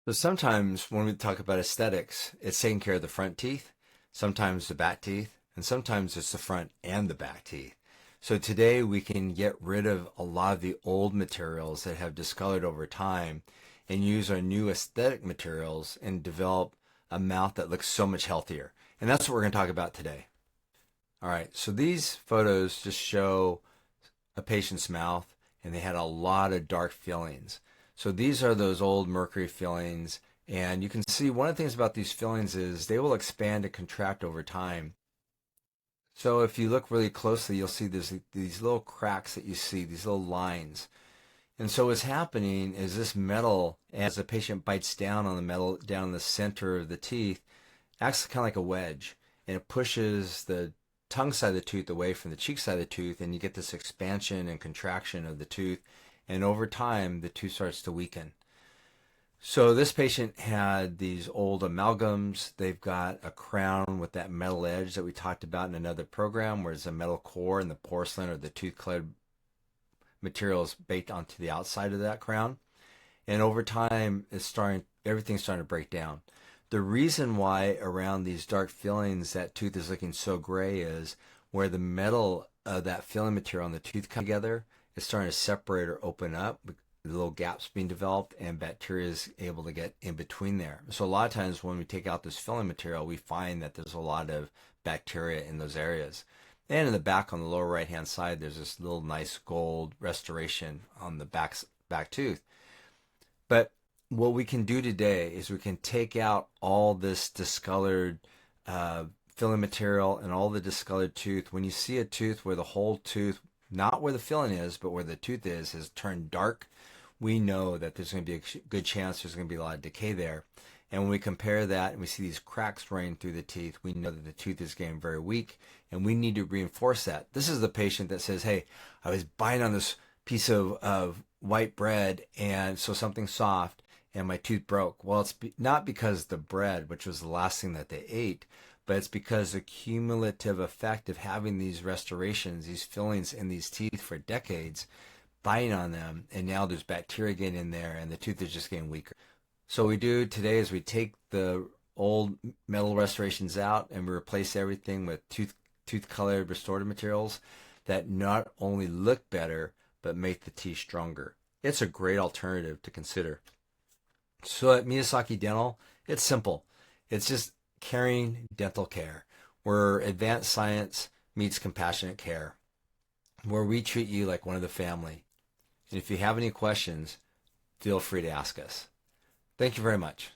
So sometimes when we talk about aesthetics, it's taking care of the front teeth, sometimes the back teeth, and sometimes it's the front and the back teeth. So today we can get rid of a lot of the old materials that have discolored over time and use our new aesthetic materials and develop a mouth that looks so much healthier. And that's what we're going to talk about today. All right, so these photos just show a patient's mouth and they had a lot of dark fillings. So these are those old mercury fillings, and you can see one of the things about these fillings is they will expand and contract over time. So if you look really closely, you'll see these little cracks that you see, these little lines. And so what's happening is this metal, as the patient bites down on the metal down the center of the teeth, acts kind of like a wedge, and it pushes the tongue side of the tooth away from the cheek side of the tooth, and you get this expansion and contraction of the tooth, and over time the tooth starts to weaken. So this patient had these old amalgams. They've got a crown with that metal edge that we talked about in another program, where there's a metal core and the porcelain or the tooth clad material is baked onto the outside of that crown. And over time, everything's starting to break down. The reason why around these dark fillings that tooth is looking so gray is where the metal of that filling material and the tooth come together, it's starting to separate or open up. The little gaps being developed and bacteria is able to get in between there. So a lot of times when we take out this filling material, we find that there's a lot of bacteria in those areas. And in the back on the lower right hand side, there's this little nice gold restoration on the back tooth. But what we can do today is we can take out all this discolored filling material and all the discolored tooth. When you see a tooth where the whole tooth, not where the filling is, but where the tooth is, has turned dark, we know that there's going to be a good chance there's going to be a lot of decay there. And when we compare that and we see these cracks running through the teeth, we know that the tooth is getting very weak, and we need to reinforce that. This is the patient that says, hey, I was biting on this piece of white bread, and so something soft, and my tooth broke. Well, it's not because the bread, which was the last thing that they ate, but it's because the cumulative effect of having these restorations, these fillings in these teeth for decades, biting on them, and now there's bacteria getting in there, and the tooth is just getting weaker. So what we do today is we take the old metal restorations out and we replace everything with tooth colored restorative materials that not only look better, but make the teeth stronger. It's a great alternative to consider. So at Miyazaki Dental, it's simple. It's just caring dental care, where advanced science meets compassionate care, where we treat you like one of the family. And if you have any questions, feel free to ask us. Thank you very much.